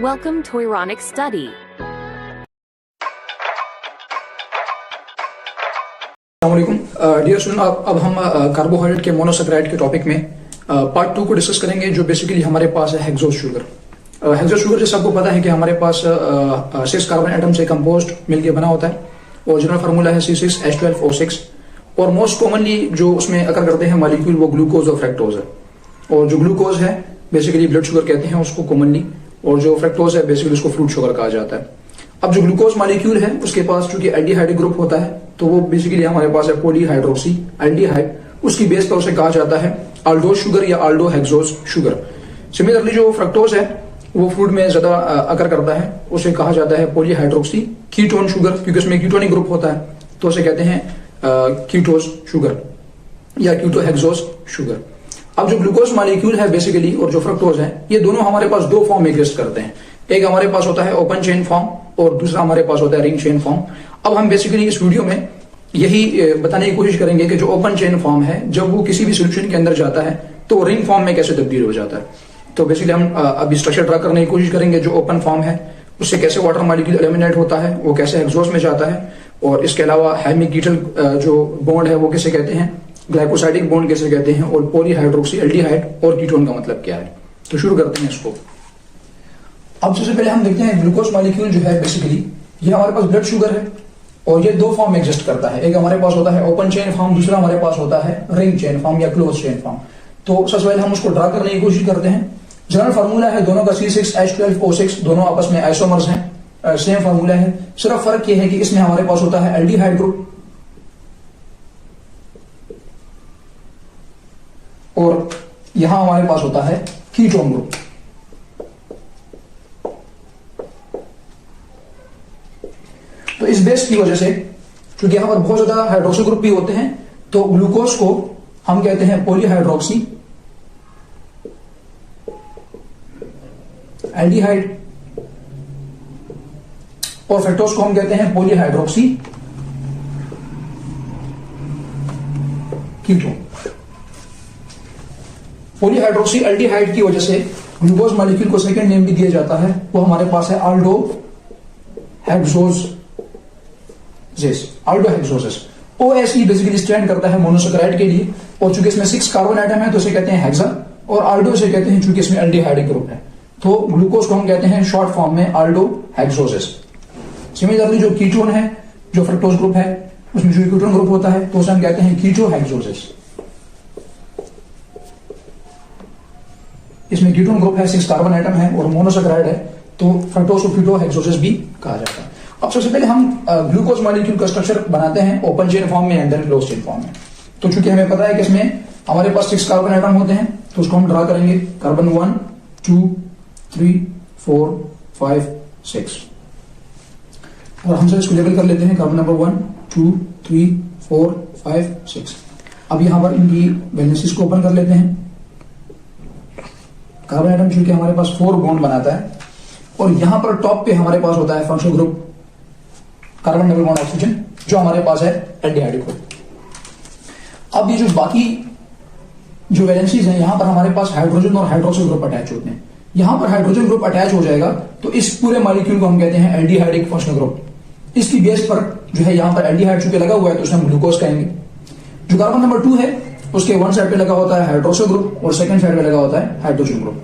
Welcome to Ironic Study. Dear student, अब हम carbohydrate के मोनोसैकेराइड के टॉपिक में पार्ट 2 को डिस्कस करेंगे, जो बेसिकली हमारे पास है हेक्सोज शुगर। हेक्सोज शुगर जैसे आपको पता है कि हमारे पास 6 कार्बन एटम से कंपोज्ड मिलकर बना होता है। ओरिजिनल फार्मूला है C6H12O6 और मोस्ट कॉमनली जो उसमें अकर करते हैं मॉलिक्यूल वो ग्लूकोज और फ्रक्टोज है। और जो ग्लूकोज है बेसिकली ब्लड शुगर कहते हैं उसको कॉमनली, और जो फ्रक्टोज है बेसिकली उसको फ्रूट शुगर कहा जाता है। अब जो ग्लूकोज मॉलिक्यूल है उसके पास चूंकि एल्डिहाइड ग्रुप होता है तो वो बेसिकली हमारे पास है पॉलीहाइड्रोक्सी एल्डिहाइड, उसकी बेस पर उसे कहा जाता है आल्डोज शुगर या आल्डो हेक्सोज शुगर। सिमिलरली जो फ्रक्टोज है वो फूड में ज्यादा अकर करता है, उसे कहा जाता है पॉलीहाइड्रोक्सी कीटोन शुगर, क्योंकि उसमें कीटोनिक ग्रुप होता है तो उसे कहते हैं कीटोज शुगर या कीटो हेक्सोज शुगर। अब जो ग्लूकोज मॉलिक्यूल है बेसिकली और जो फ्रक्टोज है ये दोनों हमारे पास दो फॉर्म एग्जिस्ट करते हैं। एक हमारे पास होता है ओपन चेन फॉर्म और दूसरा हमारे पास होता है रिंग चेन फॉर्म। अब हम बेसिकली इस वीडियो में यही बताने की कोशिश करेंगे कि जो ओपन चेन फॉर्म है जब वो किसी भी सोल्यूशन के अंदर जाता है तो वो रिंग फॉर्म में कैसे तब्दील हो जाता है। तो बेसिकली हम अभी स्ट्रक्चर ड्रा करने की कोशिश करेंगे। जो ओपन फॉर्म है उससे कैसे वाटर मॉलिक्यूल एलिमिनेट होता है, वो कैसे हेक्सोज में जाता है, और इसके अलावा हेमिकीटल जो बॉन्ड है वो किसे कहते हैं, ग्लाइकोसाइडिक बॉन्ड कैसे कहते हैं, और पॉलीहाइड्रोक्सी एल्डिहाइड और कीटोन का मतलब क्या है। तो शुरू करते हैं इसको। अब सबसे पहले हम देखते हैं ग्लूकोज मॉलिक्यूल जो है बेसिकली ये हमारे पास ब्लड शुगर है और ये दो फॉर्म में एग्जिस्ट करता है। एक हमारे पास होता है ओपन चेन फॉर्म, दूसरा हमारे पास होता है रिंग चेन फॉर्म या क्लोज चेन फॉर्म। तो सबसे पहले हम उसको ड्रा करने की कोशिश करते हैं। जनरल फार्मूला है दोनों का C6H12O6, दोनों आपस में आइसोमर्स हैं, सेम फार्मूला है। सिर्फ फर्क यह है कि इसमें हमारे पास होता है एल्डिहाइड ग्रुप और यहां हमारे पास होता है कीटोन ग्रुप। तो इस बेस की वजह से क्योंकि यहां पर बहुत ज्यादा हाइड्रोक्सी ग्रुप भी होते हैं तो ग्लूकोज को हम कहते हैं पॉलीहाइड्रोक्सी एल्डिहाइड और फ्रक्टोज को हम कहते हैं पॉलीहाइड्रोक्सी कीटोन। पॉलीहाइड्रोक्सी एल्डिहाइड की वजह से ग्लूकोज मॉलिक्यूल को सेकंड नेम भी दिया जाता है, वो हमारे पास है aldo hexose. Aldo hexoses. OSE basically stand करता है मोनोसैकेराइड के लिए, और चूंकि इसमें 6 कार्बन एटम है तो इसे कहते हैं हेक्सा, और आल्डो से कहते हैं चूंकि इसमें एल्डिहाइड ग्रुप है तो ग्लूकोज को हम कहते हैं शॉर्ट फॉर्म में आल्डो हेक्सोसिस। सिमिलरली जो कीटोन है, जो फ्रक्टोज ग्रुप है उसमें जो कीटोन ग्रुप होता है तो उसे हम कहते हैं कीटो हेक्सोसिस। इसमें कीटोन ग्रुप है, 6 कार्बन एटम है और मोनोसैकेराइड है तो फ्रक्टोज को कीटो हेक्सोसिस भी कहा जाता है। अब सबसे पहले हम ग्लूकोज मॉलिक्यूल का स्ट्रक्चर बनाते हैं ओपन चेन फॉर्म में and then close chain form में। तो चूंकि हमें पता है कि इसमें हमारे पास 6 कार्बन एटम होते हैं तो उसको हम ड्रा करेंगे। कार्बन 1 2 3 4 5 6 और हमसे इसको लेबल कर लेते हैं कार्बन नंबर 1 2 3 4 5 6। अब यहां पर इनकी वैलेंसीज को ओपन कर लेते हैं। कार्बन एटम चूंकि हमारे पास 4 बॉन्ड बनाता है और यहां पर टॉप पे हमारे पास होता है functional group carbon double bond oxygen, जो हमारे पास है एल्डिहाइड ग्रुप। अब ये जो बाकी जो वैलेंसीज हैं यहां पर हमारे पास हाइड्रोजन और हाइड्रोक्सी ग्रुप अटैच होते हैं। यहां पर हाइड्रोजन ग्रुप अटैच हो जाएगा तो इस पूरे मॉलिक्यूल को हम कहते हैं एल्डिहाइडिक फंक्शनल ग्रुप। इसकी बेस पर जो है यहां पर एल्डिहाइड चूंकि लगा हुआ है तो उसे हम ग्लूकोज कहेंगे। जो कार्बन नंबर 2 है उसके वन साइड पे लगा होता है हाइड्रोक्सी ग्रुप और सेकंड साइड पे लगा होता है हाइड्रोजन ग्रुप।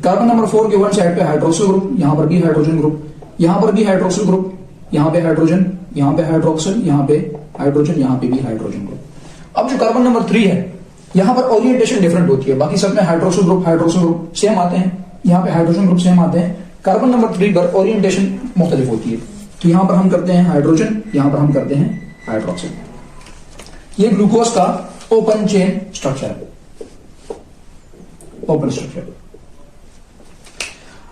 कार्बन नंबर 4 के वन साइड पे हाइड्रोक्सी ग्रुप, यहां पर भी हाइड्रोजन ग्रुप, यहां पर भी हाइड्रोक्सी ग्रुप, यहां पे हाइड्रोजन, यहां पे हाइड्रोक्सिल, यहां पे हाइड्रोजन, यहां पे भी हाइड्रोजन ग्रुप। अब जो कार्बन नंबर 3 है यहां पर ओरिएंटेशन डिफरेंट होती है, बाकी सब में हाइड्रोक्सिल ग्रुप सेम आते हैं, यहां पे हाइड्रोजन ग्रुप सेम आते हैं। कार्बन नंबर 3 पर ओरिएंटेशन मुख्तलिफ होती है, तो यहां पर हम करते हैं हाइड्रोजन, यहां पर हम करते हैं हाइड्रोक्सिल। ये ग्लूकोज का ओपन चेन स्ट्रक्चर है, ओपन स्ट्रक्चर।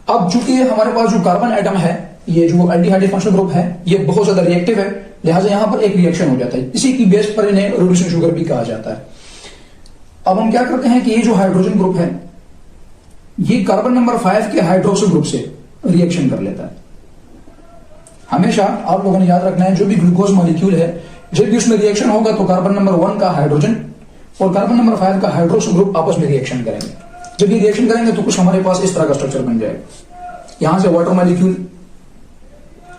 अब चूंकि हमारे पास जो कार्बन एटम है ये जो एल्डिहाइड फंक्शनल ग्रुप है ये बहुत ज्यादा रिएक्टिव है, लिहाजा यहां पर एक रिएक्शन हो जाता है, इसी की बेस पर इन्हें रिड्यूसिंग शुगर भी कहा जाता है। अब हम क्या करते हैं कि ये जो हाइड्रोजन ग्रुप है ये कार्बन नंबर 5 के हाइड्रोक्सिल ग्रुप से रिएक्शन कर लेता है। हमेशा आप लोगों ने याद रखना है जो भी ग्लूकोज मॉलिक्यूल है जब भी उसमें रिएक्शन होगा तो कार्बन नंबर 1 का हाइड्रोजन और कार्बन नंबर 5 का हाइड्रोक्सिल ग्रुप आपस में रिएक्शन करेंगे। जब ये रिएक्शन करेंगे तो कुछ हमारे पास इस तरह का स्ट्रक्चर बन जाएगा। यहां से वाटर मॉलिक्यूल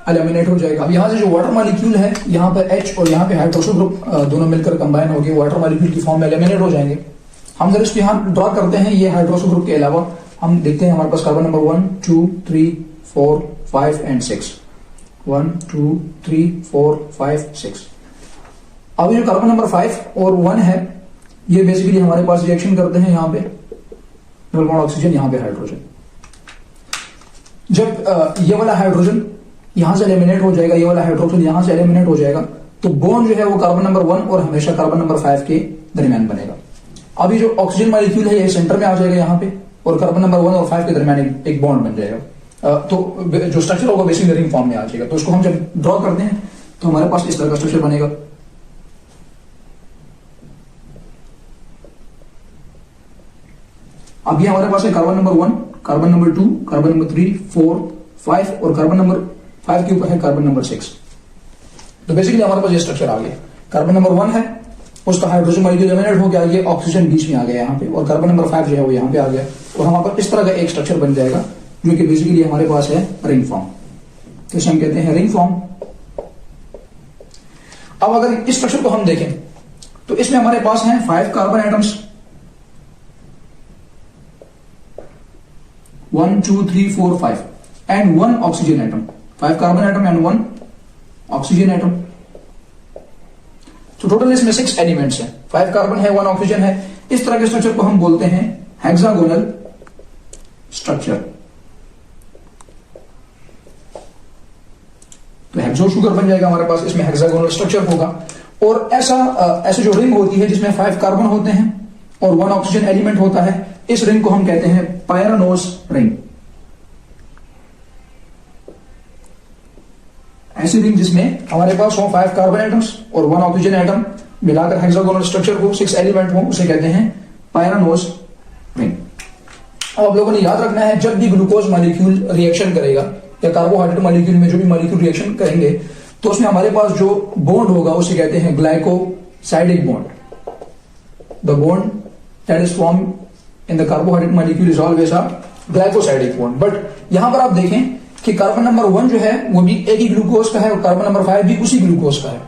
एलिमिनेट हो जाएगा। अब यहां से जो वाटर मॉलिक्यूल है, यहां पर H और यहां पे हाइड्रोक्सिल ग्रुप दोनों मिलकर कंबाइन होकर वाटर मॉलिक्यूल की फॉर्म में एलिमिनेट हो जाएंगे। हम जरा इसको यहां ड्रॉ करते हैं। ये हाइड्रोक्सिल ग्रुप के अलावा हम देखते हैं हमारे पास कार्बन नंबर 1 2 3 4 5 एंड 6, 1 2 3 4 5 6। अब जो कार्बन नंबर 5 और 1 है, ये बेसिकली हमारे पास रिएक्शन करते हैं यहां पे डबल बॉन्ड ऑक्सीजन, यहां पे हाइड्रोजन। जब ये वाला हाइड्रोजन यहां से एलिमिनेट हो जाएगा, ये वाला हाइड्रोजन यहां से एलिमिनेट हो जाएगा, तो बॉन्ड जो है वो कार्बन नंबर 1 और हमेशा कार्बन नंबर 5 के दरमियान बनेगा। अभी जो ऑक्सीजन मॉलिक्यूल है ये सेंटर में आ जाएगा यहां पे, और कार्बन नंबर 1 और 5 के दरमियान एक बॉन्ड बन जाएगा। तो जो स्ट्रक्चर होगा बेसिकली रिंग फॉर्म में आ जाएगा। तो इसको हम जब ड्रॉ करते हैं तो हमारे पास इस तरह का स्ट्रक्चर बनेगा। अभी हमारे पास है carbon number 1, carbon number 2, carbon number 3 4 5 और कार्बन नंबर 5 के ऊपर है कार्बन नंबर 6। तो बेसिकली हमारे पास ये स्ट्रक्चर आ गया। कार्बन नंबर 1 है, उसका हाइड्रोजन मॉलिक्यूल एलिमिनेट हो गया, ये ऑक्सीजन बीच में आ गया यहाँ पे, और कार्बन नंबर 5 जो है वो यहाँ पे आ गया, और हमारे पास इस तरह का एक स्ट्रक्चर बन जाएगा जो कि बेसिकली हमारे पास है रिंग फॉर्म। तो इसे हम कहते हैं रिंग फॉर्म। अब अगर इस स्ट्रक्चर को हम देखें तो इसमें हमारे पास हैं 5 carbon atoms, 1 2 3 4 5 and 1 oxygen atom. 5 carbon atom and 1 oxygen atom. तो टोटल इसमें 6 एलिमेंट्स हैं। 5 कार्बन है, 1 ऑक्सीजन है। इस तरह के स्ट्रक्चर को हम बोलते हैं हेक्सागोनल स्ट्रक्चर। तो हेक्सो शुगर बन जाएगा हमारे पास, इसमें हेक्सागोनल स्ट्रक्चर होगा। और ऐसे जो रिंग होती है जिसमें 5 कार्बन होते हैं और 1 ऑक्सीजन एलिमेंट होता है, इस रिंग को हम कहते हैं पायरानोज रिंग। ऐसी रिंग जिसमें हमारे पास हो 5 कार्बन एटम्स और 1 ऑक्सीजन एटम मिलाकर हेक्सागोनल स्ट्रक्चर हो, 6 एलिमेंट हो, उसे कहते हैं पायरानोज रिंग। अब आप लोगों ने याद रखना है, जब भी ग्लूकोज मॉलिक्यूल रिएक्शन करेगा या कार्बोहाइड्रेट मॉलिक्यूल में जो भी मॉलिक्यूल रिएक्शन करेंगे, तो उसमें हमारे पास जो बॉन्ड होगा उसे कहते हैं glycosidic bond. The bond that is form in the carbohydrate molecule is always a glycosidic bond. But यहां पर आप देखें कि कार्बन नंबर 1 जो है वो भी एक ही ग्लूकोज का है और कार्बन नंबर 5 भी उसी ग्लूकोज का है।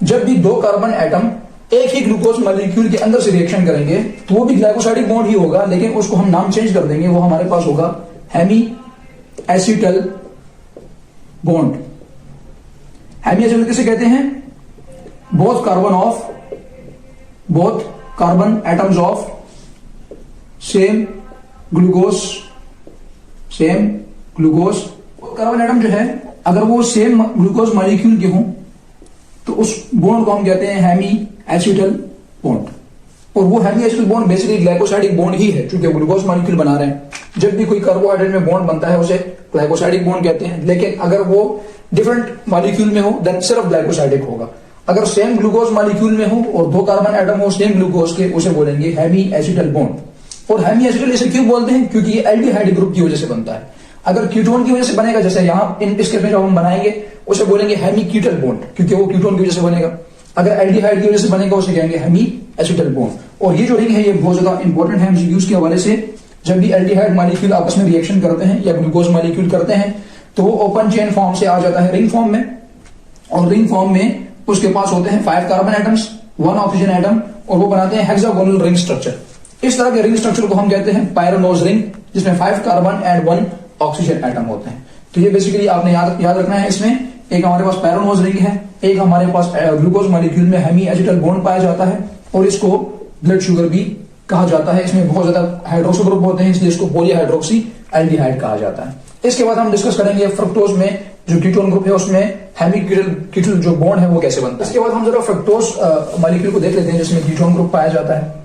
जब भी 2 कार्बन एटम एक ही ग्लूकोज मॉलिक्यूल के अंदर से रिएक्शन करेंगे तो वो भी ग्लाइकोसाइडिक बॉन्ड ही होगा, लेकिन उसको हम नाम चेंज कर देंगे। वो हमारे पास होगा Hemy acetal bond. Hemiacetal किसे कहते हैं? Both carbon atoms of same glucose. Carbon atom जो है अगर वो सेम ग्लूकोज मॉलिक्यूल के हों तो उस बॉन्ड को हम कहते हैं हेमी एसिटल बॉन्ड। और वो hemi acetal bond basically glycosidic bond ही है, क्योंकि ग्लूकोज मॉलिक्यूल बना रहे हैं। जब भी कोई कार्बोहाइड्रेट में बॉन्ड बनता है उसे ग्लाइकोसाइडिक बॉन्ड कहते हैं, लेकिन अगर वो डिफरेंट मॉलिक्यूल में हो देन सिर्फ ग्लाइकोसाइडिक होगा। अगर सेम ग्लूकोज मॉलिक्यूल में हो और 2 कार्बन एटम हो सेम ग्लूकोज के, उसे बोलेंगे हेमी एसिटल बॉन्ड। और हेमी एसिटल इसे क्यों बोलते हैं? क्योंकि ये एल्डिहाइड ग्रुप की वजह से बनता है। अगर कीटोन की वजह से बनेगा, जैसे यहां इस केस में जो हम बनाएंगे उसे बोलेंगे हेमी कीटल बॉन्ड, क्योंकि वो कीटोन की वजह से बनेगा। अगर एल्डिहाइड की वजह से बनेगा उसे कहेंगे हेमी एसिटल बॉन्ड। और ये जो रिंग है ये बहुत ज्यादा इंपॉर्टेंट है एमसीक्यूज के हवाले से। जब भी एल्डिहाइड मॉलिक्यूल आपस में रिएक्शन करते हैं या ग्लूकोज मॉलिक्यूल करते हैं तो वो ओपन चेन फॉर्म से आ जाता है रिंग फॉर्म में, और रिंग फॉर्म में उसके पास होते हैं 5 कार्बन एटम्स, 1 ऑक्सीजन एटम, और वो बनाते हैं हेक्सागोनल रिंग स्ट्रक्चर। इस तरह के रिंग स्ट्रक्चर को हम कहते हैं पायरानोज रिंग, जिसमें 5 कार्बन एंड 1 ऑक्सीजन एटम होते हैं। तो ये बेसिकली आपने याद रखना है। इसमें एक हमारे पास पायरानोज रिंग है, एक हमारे पास ग्लूकोज मॉलिक्यूल में हेमी एसिटल बॉन्ड पाया जाता है, और इसको ब्लड शुगर भी कहा जाता है। इसमें बहुत ज्यादा हाइड्रोक्सी ग्रुप होते हैं, इसलिए इसको पॉलीहाइड्रोक्सी एल्डिहाइड कहा जाता है। इसके बाद हम डिस्कस करेंगे फ्रक्टोज में जो कीटोन ग्रुप है उसमें हेमी कीटल जो बॉन्ड है वो कैसे बनता है। इसके बाद हम जरा फ्रक्टोज मॉलिक्यूल को देख लेते हैं जिसमें कीटोन ग्रुप पाया जाता है।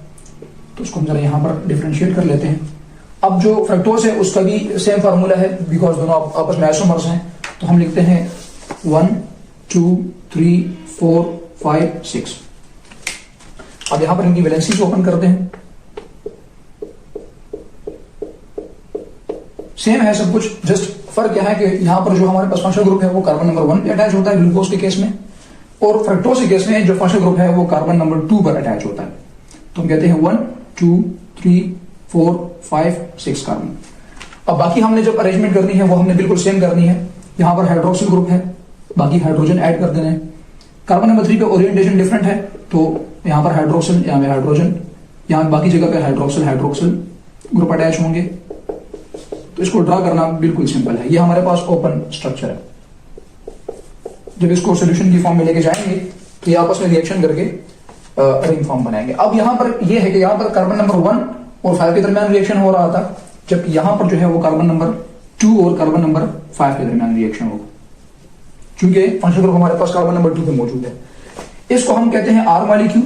तो उसको हम जरा यहां पर डिफरेंशिएट कर लेते हैं। अब जो फ्रक्टोज है उसका भी सेम फार्मूला है, बिकॉज दोनों आपस में आइसोमर्स हैं। तो हम लिखते हैं 1 2 3 4 5 6। अब यहां पर इनकी वैलेंसीज ओपन करते हैं। सेम है सब कुछ, जस्ट फर्क क्या है कि यहां पर जो हमारे पास फंक्शनल ग्रुप है वो कार्बन नंबर 1 पे अटैच होता है ग्लूकोज के केस में, और फ्रक्टोज के केस में जो फंक्शनल ग्रुप है वो कार्बन नंबर 2 पर अटैच होता है। तो हम कहते हैं 1 2 3 4 5 6 कार्बन। अब बाकी हमने जब अरेंजमेंट करनी है वो हमने बिल्कुल सेम करनी है। यहाँ पर हाइड्रोक्सिल ग्रुप है, बाकी हाइड्रोजन ऐड कर देने हैं। कार्बन नंबर 3 पे ओरिएंटेशन डिफरेंट है, तो यहाँ पर हाइड्रोक्सिल, यहाँ पे हाइड्रोजन, यहाँ बाकी जगह पे हाइड्रोक्सिल ग्रुप अटैच होंगे। तो इसको ड्रा करना बिल्कुल सिंपल है। ये हमारे पास ओपन स्ट्रक्चर है। जब इसको सोल्यूशन की फॉर्म में लेके जाएंगे तो ये आपस में रिएक्शन करके रिंग फॉर्म बनाएंगे। अब यहाँ पर ये है कि यहाँ पर कार्बन नंबर 1 और 5 के दरमियान रिएक्शन हो रहा था, जब यहाँ पर जो है वो कार्बन नंबर 2 और कार्बन नंबर 5 के दरमियान रिएक्शन होगा, क्योंकि फंक्शनल ग्रुप हमारे पास कार्बन नंबर 2 पे मौजूद है। इसको हम कहते हैं आर मॉलिक्यूल,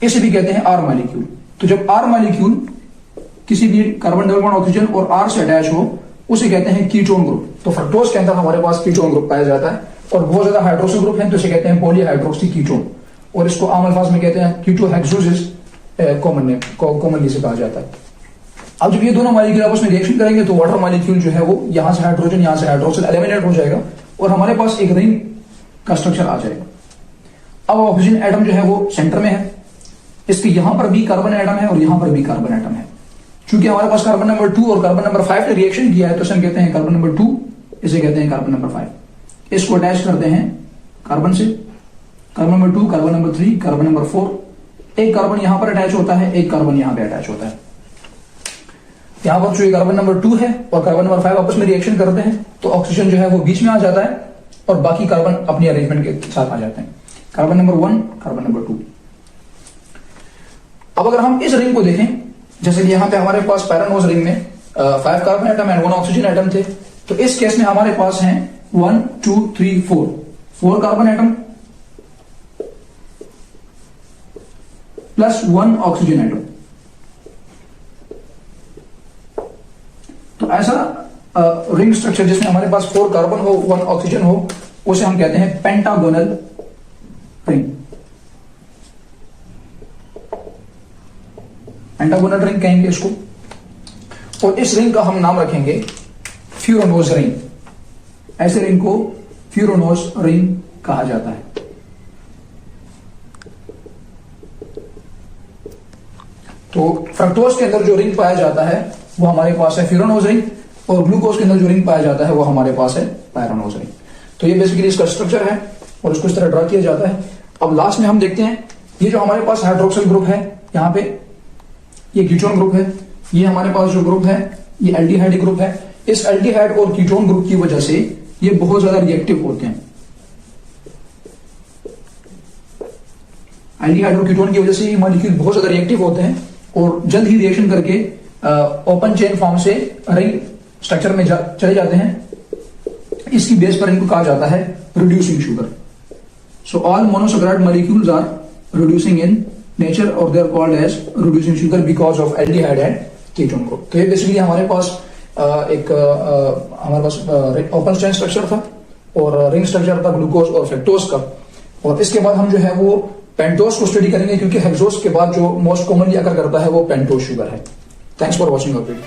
इसे भी कहते हैं आर मॉलिक्यूल। तो जब आर मॉलिक्यूल किसी भी कार्बन डबल बॉन्ड ऑक्सीजन और आर से अटैच हो, उसे कहते हैं कीटोन ग्रुप। तो फ्रक्टोज के अंदर हमारे पास कीटोन ग्रुप पाया जाता है, और बहुत ज्यादा हाइड्रोक्सिल ग्रुप है तो इसे कहते हैं पॉलीहाइड्रोक्सी कीटोन, और इसको आम अल्फाज में कहते हैं कीटोहेक्सोसिस, कॉमनली से कहा जाता है। अब जब ये दोनों मॉलिक्यूल आपस में रिएक्शन करेंगे तो वाटर मॉलिक्यूल जो है वो यहां से हाइड्रोजन, यहां से हाइड्रोक्सिल एलिमिनेट हो जाएगा और हमारे पास एक रिंग का स्ट्रक्चर आ जाएगा। अब ऑक्सीजन एटम जो है वो सेंटर में है, इसके यहां पर भी कार्बन एटम है और यहां पर भी कार्बन एटम है। क्योंकि हमारे पास कार्बन नंबर 2 और कार्बन नंबर 5 ने रिएक्शन किया है तो इसे हम कहते हैं कार्बन नंबर 2, इसे कहते हैं कार्बन नंबर 5। इसको अटैच करते हैं कार्बन से, carbon number 2, carbon number 3, carbon number 4। एक कार्बन यहां पर अटैच होता है, एक कार्बन यहां पे अटैच होता है। यहां पर जो कार्बन नंबर 2 है और कार्बन नंबर 5 आपस में रिएक्शन करते हैं तो ऑक्सीजन जो है वो बीच में आ जाता है और बाकी कार्बन अपनी अरेंजमेंट के साथ आ जाते हैं। Carbon number 1, carbon number 2। अब अगर हम इस रिंग को देखें, जैसे कि यहां पे हमारे पास पैरानोज रिंग में 5 carbon atom and 1 oxygen atom थे, तो इस केस में हमारे पास हैं 1 2 3 4 carbon atom plus 1 oxygen atom. तो ऐसा रिंग स्ट्रक्चर जिसमें हमारे पास 4 कार्बन हो, 1 ऑक्सीजन हो, उसे हम कहते हैं पेंटागोनल रिंग। पेंटागोनल रिंग कहेंगे इसको, और इस रिंग का हम नाम रखेंगे फ्यूरोनोज रिंग। ऐसे रिंग को फ्यूरोनोज रिंग कहा जाता है। तो फ्रक्टोज के अंदर जो रिंग पाया जाता है वो हमारे पास है फ्यूरोनोज रिंग, और ग्लूकोज के अंदर जो रिंग पाया जाता है वो हमारे पास है पैरानोज रिंग। तो ये बेसिकली इसका स्ट्रक्चर है और इसको इस तरह ड्रा किया जाता है। अब लास्ट में हम देखते हैं ये जो हमारे पास हाइड्रोक्सिल ग्रुप है, यहाँ पे ये कीटोन ग्रुप है, ये हमारे पास जो ग्रुप है ये एल्डिहाइड ग्रुप है। इस एल्डिहाइड और कीटोन ग्रुप की वजह से ये बहुत ज्यादा रिएक्टिव होते हैं। एल्डिहाइड और कीटोन की वजह से ये मॉलिक्यूल बहुत ज्यादा रिएक्टिव होते हैं और जल्द ही रिएक्शन करके ओपन चेन फॉर्म से रिंग स्ट्रक्चर में चले जाते हैं। इसकी बेस पर इनको कहा जाता है reducing sugar. So all monosaccharide molecules are reducing in nature और they are called as reducing sugar because of aldehyde and ketone group. तो ये बेसिकली हमारे पास हमारे पास ओपन चेन स्ट्रक्चर था और रिंग स्ट्रक्चर था ग्लूकोज और फ्रक्टोज का। और इसके बाद हम जो है वो पेंटोज को स्टडी करेंगे, क्योंकि हेक्सोज के बाद जो मोस्ट कॉमनली अकर करता है वो पेंटोज शुगर है। Thanks for watching our video.